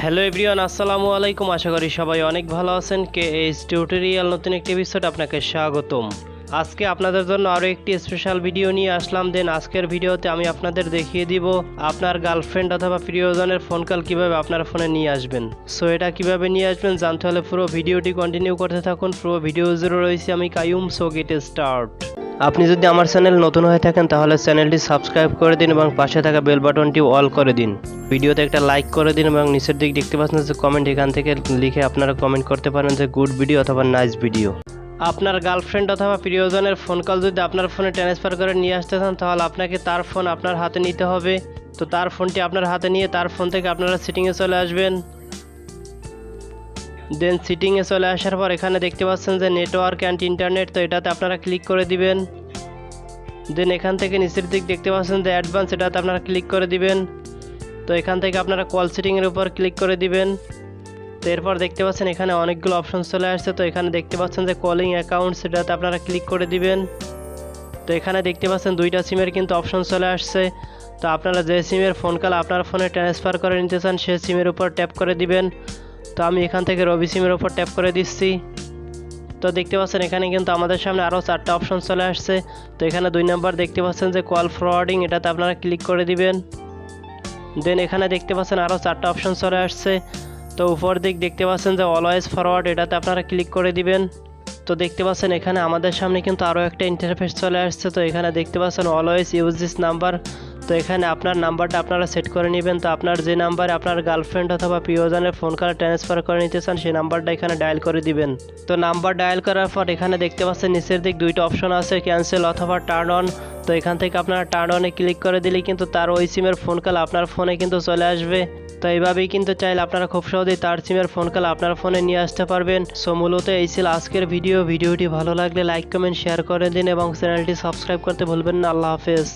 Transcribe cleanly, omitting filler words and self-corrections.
Hello everyone, আসসালামু আলাইকুম। আশা করি সবাই অনেক ভালো আছেন। KH টিউটোরিয়াল নতুন একটি এপিসোড আপনাকে স্বাগতম। আজকে আপনাদের জন্য আরও একটি স্পেশাল ভিডিও নিয়ে আসলাম। আজকের ভিডিওতে আমি আপনাদের দেখিয়ে দিব আপনার গার্লফ্রেন্ড অথবা প্রিয়জনের ফোন কল কীভাবে আপনার ফোনে নিয়ে আসবেন। সো এটা কীভাবে নিয়ে আসবেন জানতে হলে পুরো ভিডিওটি কন্টিনিউ করতে থাকুন। পুরো ভিডিও জুড়ে রয়েছে আমি কাইয়ুম। So get start. আপনি যদি আমার চ্যানেল নতুন হয়ে থাকেন তাহলে চ্যানেলটি সাবস্ক্রাইব করে দিন এবং পাশে থাকা বেল বাটনটি অল করে দিন। ভিডিওতে একটা লাইক করে দিন এবং নিচের দিকে দেখতে পাচ্ছেন যে কমেন্ট, এখান থেকে লিখে আপনারা কমেন্ট করতে পারেন যে গুড ভিডিও অথবা নাইস ভিডিও। আপনার গার্লফ্রেন্ড অথবা প্রিয়জনের ফোন কল যদি আপনার ফোনে ট্রান্সফার করে নিয়ে আসতে চান তাহলে আপনাকে তার ফোন আপনার হাতে নিতে হবে। তো তার ফোনটি আপনার হাতে নিয়ে তার ফোন থেকে আপনারা সেটিংয়ে চলে আসবেন। দেন সেটিংয়ে চলে আসার পর এখানে দেখতে পাচ্ছেন যে নেটওয়ার্ক অ্যান্ড ইন্টারনেট, তো এটাতে আপনারা ক্লিক করে দিবেন। দেন এখান থেকে নিচের দিক দেখতে পাচ্ছেন যে অ্যাডভান্স, এটাতে আপনারা ক্লিক করে দিবেন। তো এখান থেকে আপনারা কল সেটিংয়ের উপর ক্লিক করে দিবেন। তো এরপর দেখতে পাচ্ছেন এখানে অনেকগুলো অপশন চলে আসছে। তো এখানে দেখতে পাচ্ছেন যে কলিং অ্যাকাউন্ট, সেটাতে আপনারা ক্লিক করে দিবেন। তো এখানে দেখতে পাচ্ছেন দুইটা সিমের কিন্তু অপশন চলে আসছে। তো আপনারা যে সিমের ফোন কল আপনার ফোনে ট্রান্সফার করে নিতে চান সেই সিমের উপর ট্যাপ করে দিবেন। তো আমি এখান থেকে রবি সিমের উপর ট্যাপ করে দিচ্ছি। তো দেখতে পাচ্ছেন এখানে কিন্তু আমাদের সামনে আরও 4টা অপশন চলে আসছে। তো এখানে 2 নাম্বার দেখতে পাচ্ছেন যে কল ফরওয়ার্ডিং, এটাতে আপনারা ক্লিক করে দিবেন। দেন এখানে দেখতে পাচ্ছেন আরও 4টা অপশন চলে আসছে। তো উপর দিক দেখতে পাচ্ছেন যে অলওয়েজ ফরওয়ার্ড, এটাতে আপনারা ক্লিক করে দিবেন। তো দেখতে পাচ্ছেন এখানে আমাদের সামনে কিন্তু আরও একটা ইন্টারফেস চলে আসছে। তো এখানে দেখতে পাচ্ছেন অলওয়েজ ইউজ দিস নাম্বার। তো এখানে আপনার নাম্বারটা আপনারা সেট করে নেবেন। তো আপনার যে নাম্বারে আপনার গার্লফ্রেন্ড অথবা প্রিয়জনের ফোন কল ট্রান্সফার করে নিতে চান সেই নাম্বারটা এখানে ডায়াল করে দিবেন। তো নাম্বার ডায়াল করার পর এখানে দেখতে পাচ্ছেন নিচের দিক 2টা অপশন আছে, ক্যান্সেল অথবা টার্ন অন। তো এখান থেকে আপনারা টার্ন অনে ক্লিক করে দিলেই কিন্তু তার ওই সিমের ফোন কল আপনার ফোনে কিন্তু চলে আসবে। তো এইভাবেই কিন্তু চাইলে আপনারা খুব সহজেই তার সিমের ফোন কল আপনার ফোনে নিয়ে আসতে পারবেন। সো মূলত এই ছিল আজকের ভিডিওটি ভালো লাগলে লাইক কমেন্ট শেয়ার করে দিন এবং চ্যানেলটি সাবস্ক্রাইব করতে ভুলবেন না। আল্লাহ হাফেজ।